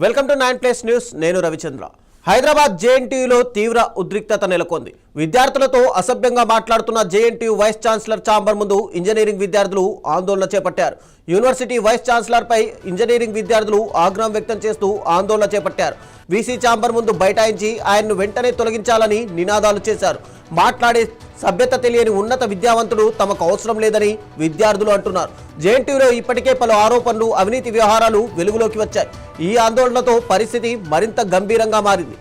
Welcome to 9+ news. నేను రవిచంద్ర. హైదరాబాద్ జేఎన్టీయూలో తీవ్ర ఉద్రిక్తత నెలకొంది. విద్యార్థులతో అసభ్యంగా మాట్లాడుతున్న జేఎన్టీయూ వైస్ ఛాన్సలర్ ఛాంబర్ ముందు ఇంజనీరింగ్ విద్యార్థులు ఆందోళన చేపట్టారు. యూనివర్సిటీ వైస్ ఛాన్సలర్పై ఇంజనీరింగ్ విద్యార్థులు ఆగ్రహం వ్యక్తం చేస్తూ ఆందోళన చేపట్టారు. వీసీ ఛాంబర్ ముందు బైఠాయించి ఆయన్ను వెంటనే తొలగించాలని నినాదాలు చేశారు. మాట్లాడే సభ్యత తెలియని ఉన్నత విద్యావంతుడు తమకు అవసరం లేదని విద్యార్థులు అంటున్నారు. జేఎన్టీయూలో ఇప్పటికే పలు ఆరోపణలు, అవినీతి వ్యవహారాలు వెలుగులోకి వచ్చాయి. ఈ ఆందోళనతో పరిస్థితి మరింత గంభీరంగా మారింది.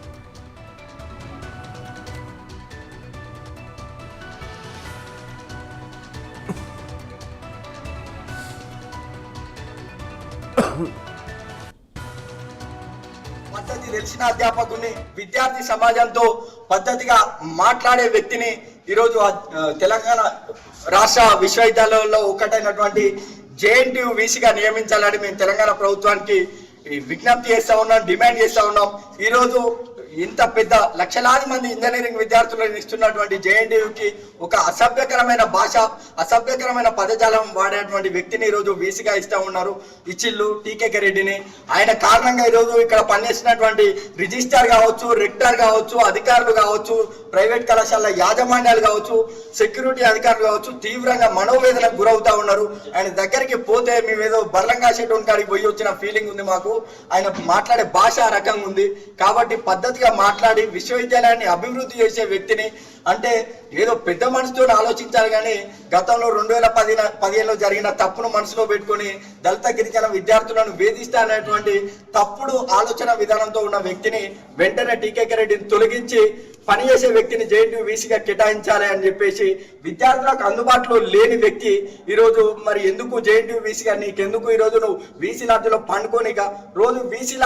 పద్ధతి తెలిసిన అధ్యాపకుని, విద్యార్థి సమాజంతో పద్ధతిగా మాట్లాడే వ్యక్తిని ఈరోజు తెలంగాణ రాష్ట్ర విశ్వవిద్యాలయంలో ఒకటైనటువంటి జేఎన్టీయూ వీసీగా నియమించాలని మేము తెలంగాణ ప్రభుత్వానికి విజ్ఞప్తి చేస్తా ఉన్నాం, డిమాండ్ చేస్తా ఉన్నాం. ఈరోజు ఇంత పెద్ద లక్షలాది మంది ఇంజనీరింగ్ విద్యార్థులను ఇస్తున్నటువంటి జేఎన్టీయూకి ఒక అసభ్యకరమైన భాష, అసభ్యకరమైన పదజాలం వాడేటువంటి వ్యక్తిని ఈరోజు వీసీగా ఇస్తా ఉన్నారు. ఇచ్చిళ్ళు టీకే రెడ్డిని. ఆయన కారణంగా ఈరోజు ఇక్కడ పనిచేసినటువంటి రిజిస్ట్రార్ కావచ్చు, రెక్టర్ కావచ్చు, అధికారులు కావచ్చు, ప్రైవేట్ కళాశాల యాజమాన్యాలు కావచ్చు, సెక్యూరిటీ అధికారులు కావచ్చు తీవ్రంగా మనోవేదనకు గురవుతా ఉన్నారు. ఆయన దగ్గరికి పోతే మేమేదో బర్లంగా షెడ్యూల్ కాడికి పోయి వచ్చిన ఫీలింగ్ ఉంది మాకు. ఆయన మాట్లాడే భాష ఆ రకంగా ఉంది. కాబట్టి పద్ధతిగా మాట్లాడి విశ్వవిద్యాలయాన్ని అభివృద్ధి చేసే వ్యక్తిని, అంటే ఏదో పెద్ద మనసుతో ఆలోచించాలి కానీ గతంలో 2015లో జరిగిన తప్పును మనసులో పెట్టుకుని దళిత గిరిజన విద్యార్థులను వేధిస్తానటువంటి తప్పుడు ఆలోచన విధానంతో ఉన్న వ్యక్తిని వెంటనే టీకే రెడ్డిని తొలగించి పనిచేసే వ్యక్తిని జేఎన్టీయూ వీసీగా కేటాయించాలి అని చెప్పేసి విద్యార్థులకు అందుబాటులో లేని వ్యక్తి ఈరోజు మరి ఎందుకు జేఎన్టీయూ వీసీగా, నీకెందుకు ఈరోజు నువ్వు వీసీ లాడ్జిలో పండుకోనిక రోజు వీసీ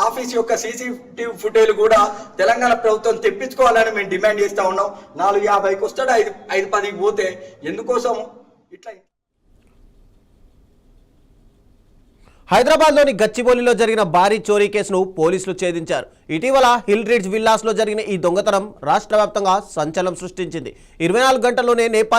ఆఫీస్ యొక్క సీసీటీవీ ఫుటేజ్ కూడా తెలంగాణ ప్రభుత్వం తెప్పించుకోవాలని మేము డిమాండ్ చేస్తా ఉన్నాం. 4:50కి వస్తాడు, 5:10కి పోతే ఎందుకోసం ఇట్లా? హైదరాబాద్లోని గచ్చిబౌలిలో జరిగిన భారీ చోరీ కేసును పోలీసులు ఛేదించారు. ఇటీవల హిల్ రిడ్జ్ విల్లాస్లో జరిగిన ఈ దొంగతనం రాష్ట్ర వ్యాప్తంగా సంచలనం సృష్టించింది. 24 గంటల్లోనే నేపాల్